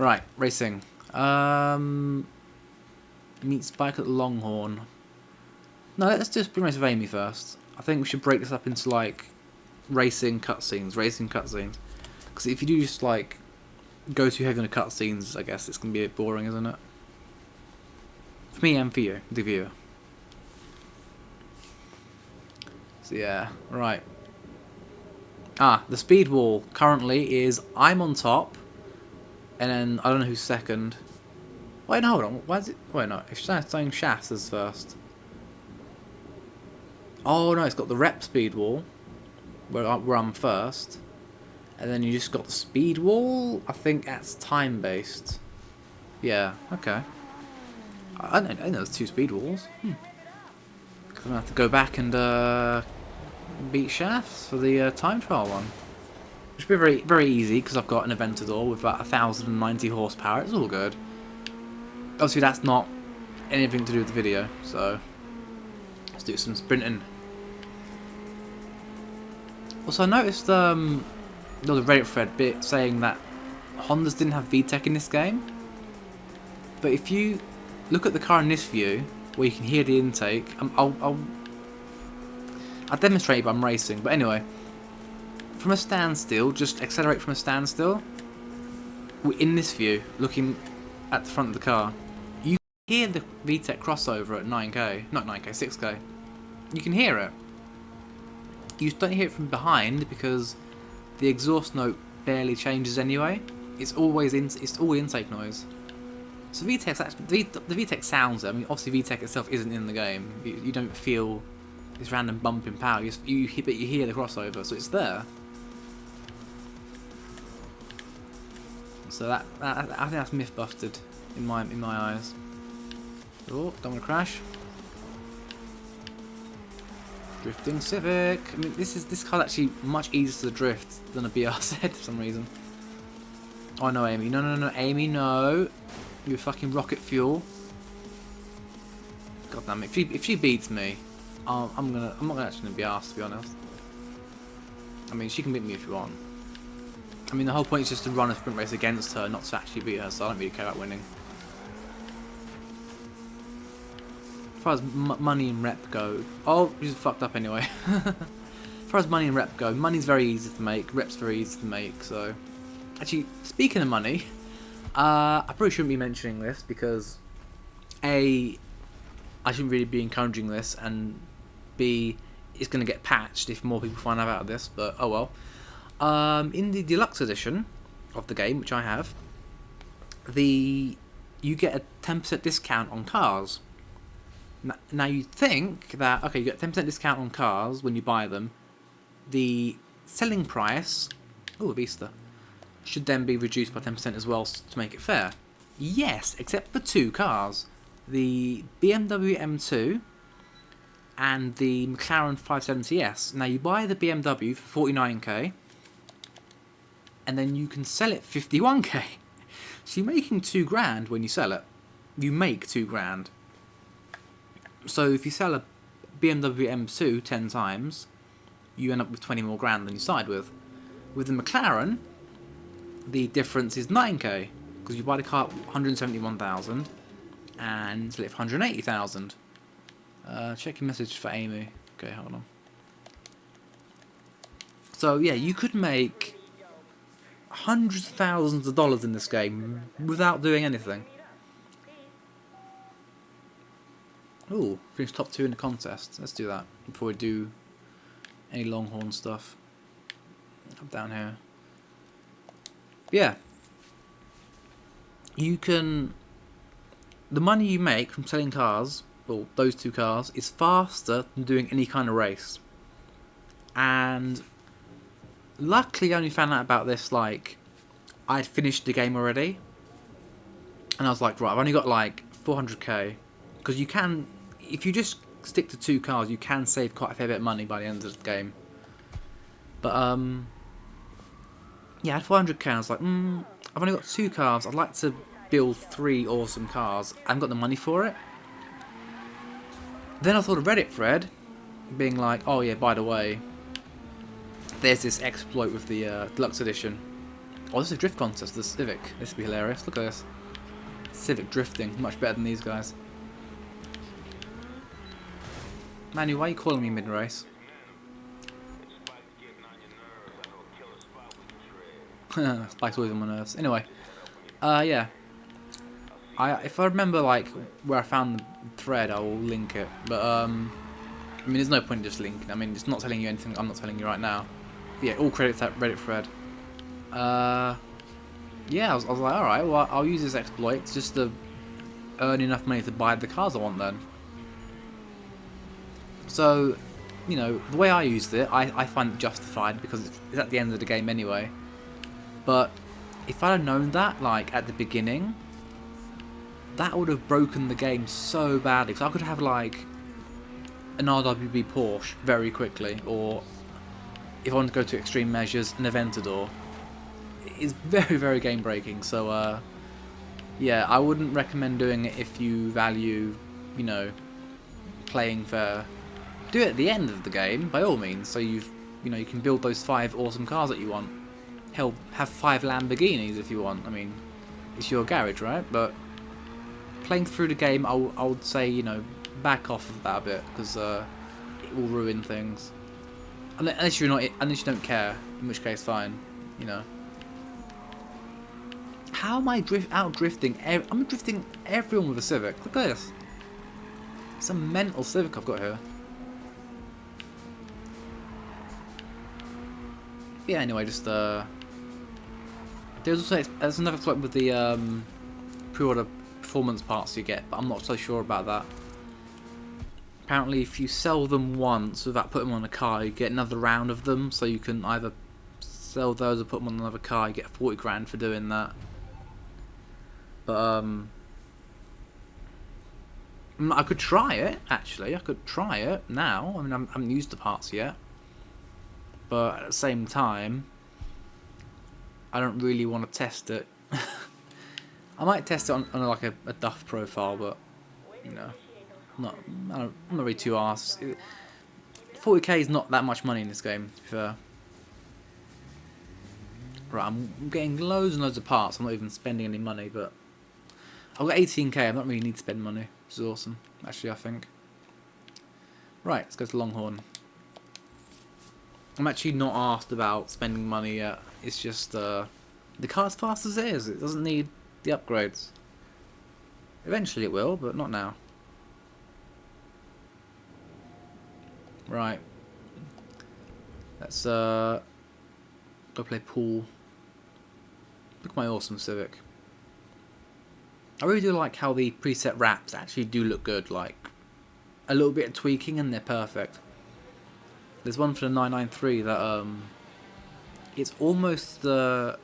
Right, racing. Meet Spike at the Longhorn. No, let's do Spring Race of Amy first. I think we should break this up into like racing cutscenes. Because if you do just like go too heavy on the cutscenes, I guess it's gonna be a bit boring, isn't it? For me and for you, the viewer. So yeah, right. The speed wall currently is I'm on top, and then I don't know who's second. Wait, no, hold on. Why is it? Wait, no. It's saying Shafts as first. Oh no, it's got the rep speed wall, where I'm first, and then you just got the speed wall. I think that's time based. Yeah. Okay. I know there's 2 speed walls. I'm gonna have to go back and beat Shafts for the time trial one. Which should be very, very easy because I've got an Aventador with about 1,090 horsepower. It's all good. Obviously, that's not anything to do with the video, so let's do some sprinting. Also, I noticed the Reddit thread bit saying that Hondas didn't have VTEC in this game, but if you look at the car in this view, where you can hear the intake, I'll demonstrate it by I'm racing, but anyway, from a standstill, just accelerate from a standstill. We're in this view, looking at the front of the car. You can hear the VTEC crossover at 9k, not 9k, 6k. You can hear it. You don't hear it from behind because the exhaust note barely changes anyway. It's all intake noise. So the VTEC sounds it. I mean, obviously VTEC itself isn't in the game. You don't feel this random bump in power. But you hear the crossover, so it's there. So I think that's myth busted in my eyes. Oh, don't want to crash. Drifting Civic. I mean, this car's actually much easier to drift than a BRZ for some reason. Oh no, Amy! No, Amy, no! You fucking rocket fuel. God damn it! If she beats me, I'm not actually gonna be asked, to be honest. I mean, she can beat me if you want. I mean, the whole point is just to run a sprint race against her, not to actually beat her. So I don't really care about winning. As far as money and rep go, oh, she's fucked up anyway. As far as money and rep go, money's very easy to make, rep's very easy to make. So, actually, speaking of money, I probably shouldn't be mentioning this because A, I shouldn't really be encouraging this, and B, it's going to get patched if more people find out about this. But oh well. In the Deluxe edition of the game, which I have, you get a 10% discount on cars. Now you'd think that, okay, you get a 10% discount on cars when you buy them. The selling price, Vista, should then be reduced by 10% as well to make it fair. Yes, except for 2 cars. The BMW M2 and the McLaren 570S. Now you buy the BMW for 49k, and then you can sell it 51k. So you're making 2 grand when you sell it. You make 2 grand. So if you sell a BMW M2 10 times, you end up with 20 more grand than you started with. With the McLaren, the difference is 9k, because you buy the car at 171,000 and sell it for 180,000. Check your message for Amy. Okay, hold on. So yeah, you could make hundreds of thousands of dollars in this game without doing anything. Ooh, finish top 2 in the contest. Let's do that before we do any Longhorn stuff. Up down here. Yeah. You can... The money you make from selling cars, well, those 2 cars, is faster than doing any kind of race. And luckily I only found out about this, like, I'd finished the game already. And I was like, right, I've only got like 400k. Because you can... If you just stick to 2 cars, you can save quite a fair bit of money by the end of the game. But, yeah, I had 400k, I was like, I've only got 2 cars, I'd like to build 3 awesome cars. I haven't got the money for it. Then I thought of Reddit thread, being like, oh yeah, by the way, there's this exploit with the Deluxe Edition. Oh, this is a drift contest, the Civic. This would be hilarious. Look at this. Civic drifting. Much better than these guys. Manu, why are you calling me mid-race? Spike's always on my nerves. Anyway. Yeah. If I remember, like, where I found the thread, I will link it. But, I mean, there's no point in just linking. I mean, it's not telling you anything I'm not telling you right now. But yeah, all credit to that Reddit thread. Yeah, I was like, alright, well, I'll use this exploit just to earn enough money to buy the cars I want then. So, you know, the way I used it, I find it justified because it's at the end of the game anyway. But if I'd have known that, like, at the beginning, that would have broken the game so badly. Because I could have, like, an RWB Porsche very quickly, or if I want to go to extreme measures, an Aventador. It's very, very game breaking. So, yeah, I wouldn't recommend doing it if you value, you know, playing fair. Do it at the end of the game, by all means. So you know, you can build those 5 awesome cars that you want. Hell, have 5 Lamborghinis if you want. I mean, it's your garage, right? But playing through the game, I would say, you know, back off of that a bit because it will ruin things. Unless you don't care, in which case, fine. You know. How am I out drifting? I'm drifting everyone with a Civic. Look at this. It's a mental Civic I've got here. Yeah. Anyway, just there's another exploit with the pre-order performance parts you get, but I'm not so sure about that. Apparently, if you sell them once without putting them on a car, you get another round of them. So you can either sell those or put them on another car. You get 40 grand for doing that. But I could try it. Actually, I could try it now. I mean, I haven't used the parts yet. But at the same time, I don't really want to test it. I might test it on like a Duff profile, but you know, I'm not really too arsed. 40k is not that much money in this game, to be fair. Right, I'm getting loads and loads of parts. I'm not even spending any money, but I've got 18k. I don't really need to spend money, which is awesome, actually, I think. Right, let's go to Longhorn. I'm actually not asked about spending money yet. It's just the car's fast as it is. It doesn't need the upgrades. Eventually it will, but not now. Right. Let's go play pool. Look at my awesome Civic. I really do like how the preset wraps actually do look good. Like a little bit of tweaking and they're perfect. There's one for the 993 that it's almost a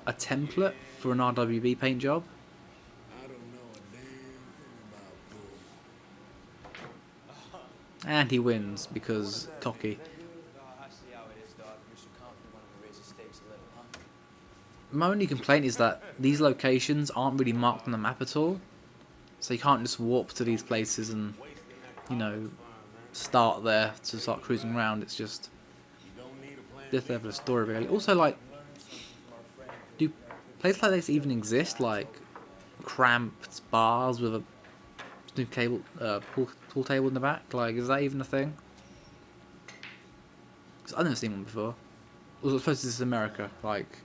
template for an RWB paint job. And he wins because cocky. My only complaint is that these locations aren't really marked on the map at all. So you can't just warp to these places and, you know, start there to start cruising around. It's just this level of story really. Also, like, do places like this even exist? Like cramped bars with a cable pool table in the back? Like, is that even a thing? 'Cause I've never seen one before. Also, I suppose this is America. Like,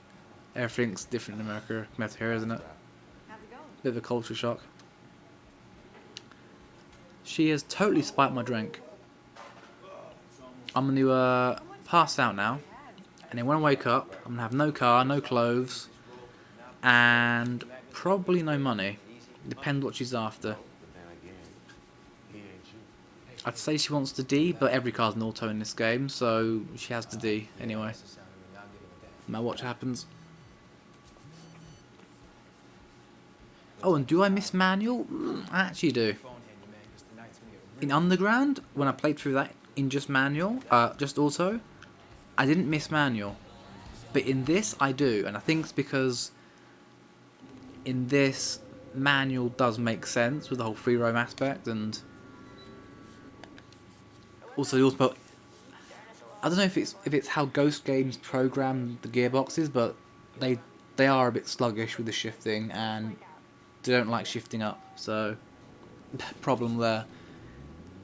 everything's different in America compared to here, isn't it? Bit of a culture shock. She has totally spiked my drink. I'm going to pass out now. And then when I wake up, I'm going to have no car, no clothes, and probably no money. Depends what she's after. I'd say she wants to D, but every car's an auto in this game, so she has to D anyway. Now watch what happens. Oh, and do I miss manual? I actually do. In Underground, when I played through that in just manual, just auto, I didn't miss manual. But in this, I do, and I think it's because in this, manual does make sense with the whole free roam aspect, and also I don't know if it's how Ghost Games program the gearboxes, but they they are a bit sluggish with the shifting, and they don't like shifting up. So problem there.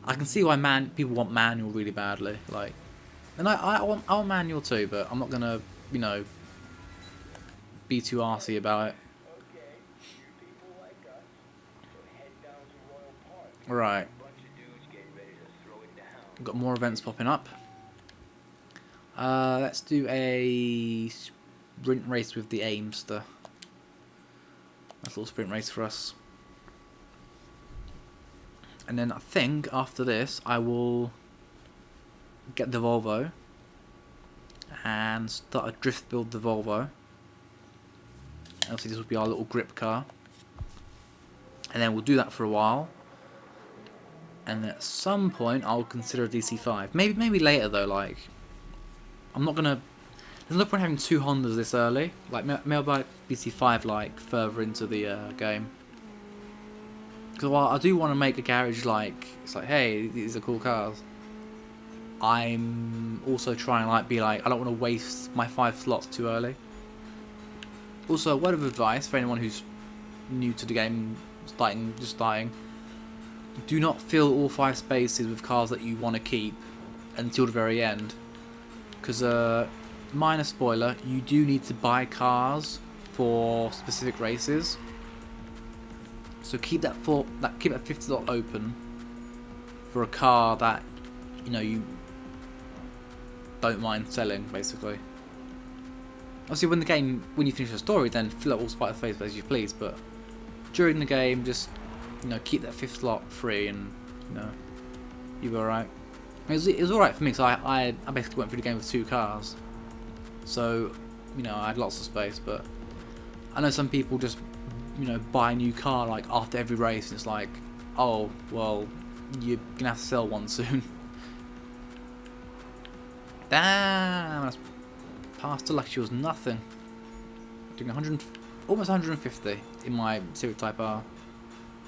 I can see why people want manual really badly. Like, and I want manual too, but I'm not gonna, you know, be too arsey about it. Right. Got more events popping up. Let's do a sprint race with the Aimster. That's a little sprint race for us. And then I think after this I will get the Volvo and start a drift build the Volvo. Obviously this will be our little grip car. And then we'll do that for a while. And at some point I'll consider a DC5. Maybe later though, like I'm not gonna, there's no point having two Hondas this early. Like maybe I'll buy DC5 like further into the game. Because while I do want to make a garage like, it's like, hey, these are cool cars, I'm also trying to like be like, I don't want to waste my 5 slots too early. Also, a word of advice for anyone who's new to the game, just starting, do not fill all 5 spaces with cars that you want to keep until the very end. Because, minor spoiler, you do need to buy cars for specific races. So keep that 50 slot open for a car that, you know, you don't mind selling, basically. Obviously, when you finish the story, then fill up all space as you please. But during the game, just, you know, keep that 5th slot free, and you know, you'll be alright. It was alright for me, because I basically went through the game with 2 cars, so you know I had lots of space. But I know some people just, you know, buy a new car like after every race, and it's like, oh well, you're gonna have to sell one soon. Damn, that's past to like was nothing. Doing almost 150 in my Civic Type R.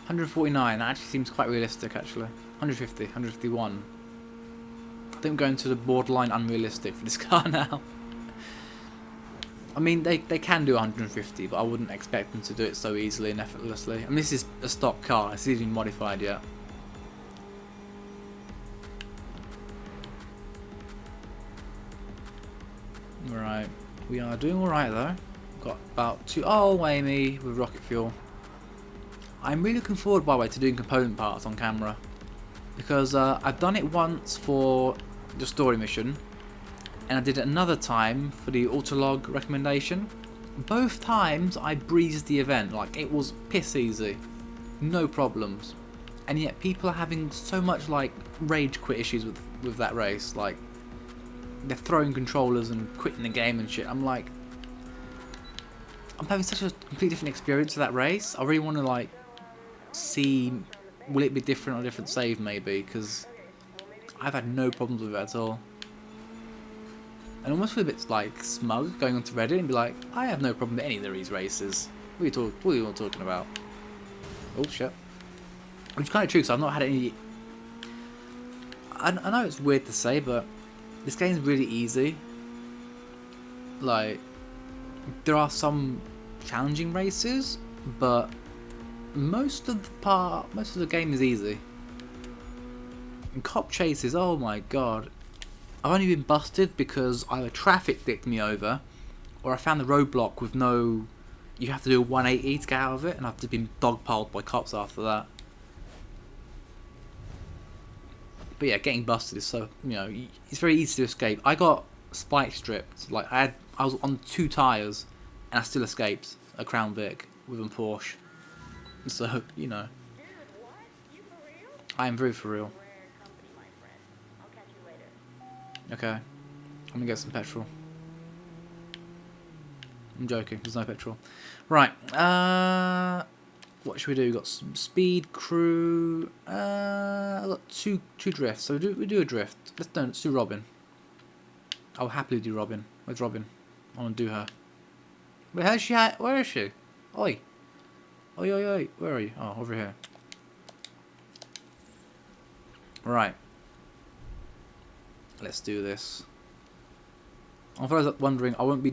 149, that actually seems quite realistic actually. 150, 151. I think I'm going to the borderline unrealistic for this car now. I mean, they can do 150, but I wouldn't expect them to do it so easily and effortlessly. I mean, this is a stock car, it's not even modified yet. Right, we are doing alright though. Got about 2, oh Amy, with rocket fuel. I'm really looking forward, by the way, to doing component parts on camera. Because I've done it once for the story mission, and I did it another time for the autolog recommendation. Both times I breezed the event, like it was piss easy, no problems. And yet people are having so much like rage quit issues with that race, like they're throwing controllers and quitting the game and shit. I'm like, I'm having such a completely different experience of that race. I really want to like see, will it be different on a different save maybe, because I've had no problems with it at all. And almost feel a bit like smug going onto Reddit and be like, I have no problem with any of these races. What are you all talking about? Oh shit. Which is kind of true, because I've not had any. I know it's weird to say, but this game's really easy. Like, there are some challenging races, but most of the game is easy. And cop chases, oh my god. I've only been busted because either traffic dicked me over, or I found the roadblock with no, you have to do a 180 to get out of it, and I've just been dogpiled by cops after that. But yeah, getting busted is so, you know, it's very easy to escape. I got spike stripped, like I was on 2 tyres, and I still escaped a Crown Vic with a Porsche. So, you know, I am very for real. Okay, I'm gonna get some petrol. I'm joking, there's no petrol. Right, what should we do? We've got some speed, crew, I've got two drifts, so we do a drift. Let's do Robin. I'll happily do Robin. Where's Robin? I want to do her. Wait, how's she at? Where is she? Oi. Oi, oi, oi. Where are you? Oh, over here. Right. Let's do this. For those wondering, I won't be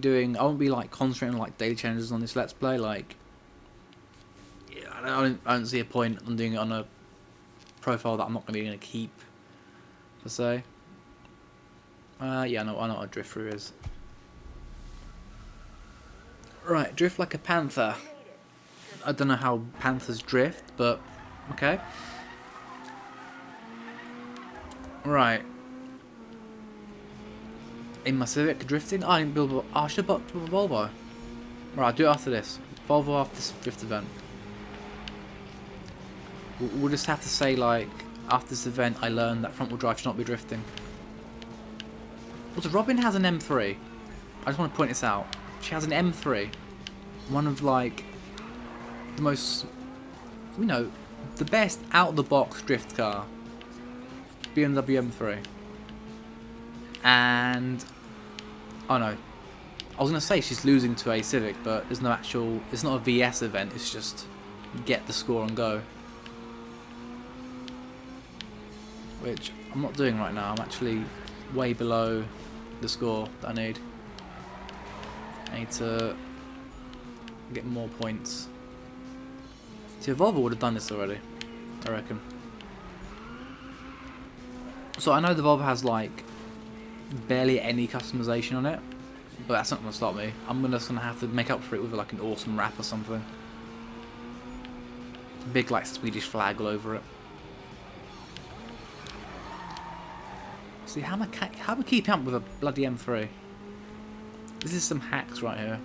like concentrating on like daily challenges on this Let's Play. Like, yeah, I don't see a point on doing it on a profile that I'm not going to keep, per se. Yeah, I know what a drift through is. Right, drift like a panther. I don't know how panthers drift, but okay. Right. In my Civic drifting? Oh, I didn't build. Oh, I should have bought a Volvo. Right, I'll do it after this. Volvo after this drift event. We'll just have to say, like, after this event, I learned that front wheel drive should not be drifting. Also, Robin has an M3. I just want to point this out. She has an M3. One of, like, the most, you know, the best out-of-the-box drift car. BMW M3. And, oh no, I was going to say she's losing to a Civic, but there's no actual, it's not a VS event, it's just get the score and go. Which I'm not doing right now, I'm actually way below the score that I need. I need to get more points. See, a Volvo would have done this already, I reckon. So I know the Volvo has like barely any customization on it, but that's not going to stop me. I'm just going to have to make up for it with like an awesome wrap or something. Big like Swedish flag all over it. See, how am I keeping up with a bloody M3? This is some hacks right here.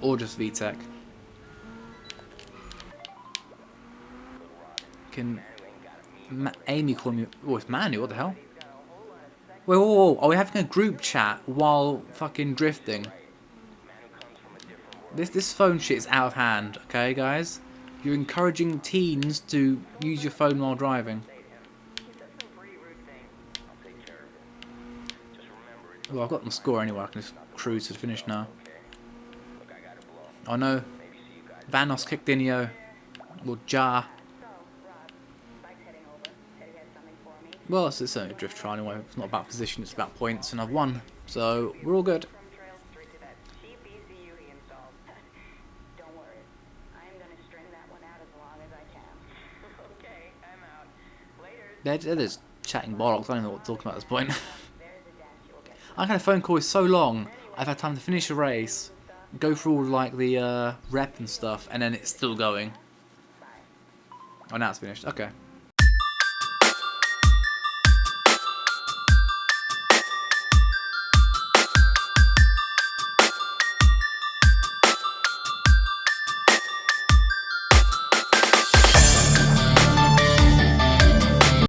Or just VTech. Can Amy call me? Oh, it's Manu, what the hell? Wait, whoa, are we having a group chat while fucking drifting? This phone shit is out of hand, okay guys? You're encouraging teens to use your phone while driving. Well, I've got the score anyway, I can just cruise to the finish now. Oh no, Vanos kicked in, yo. Or Jar. Well, it's only a drift try anyway. It's not about position, it's about points, and I've won. So, we're all good. They're just chatting bollocks. I don't know what to talk about at this point. I've had a phone call is so long, I've had time to finish a race, go through all like the rep and stuff, and then it's still going. Oh, now it's finished. Okay.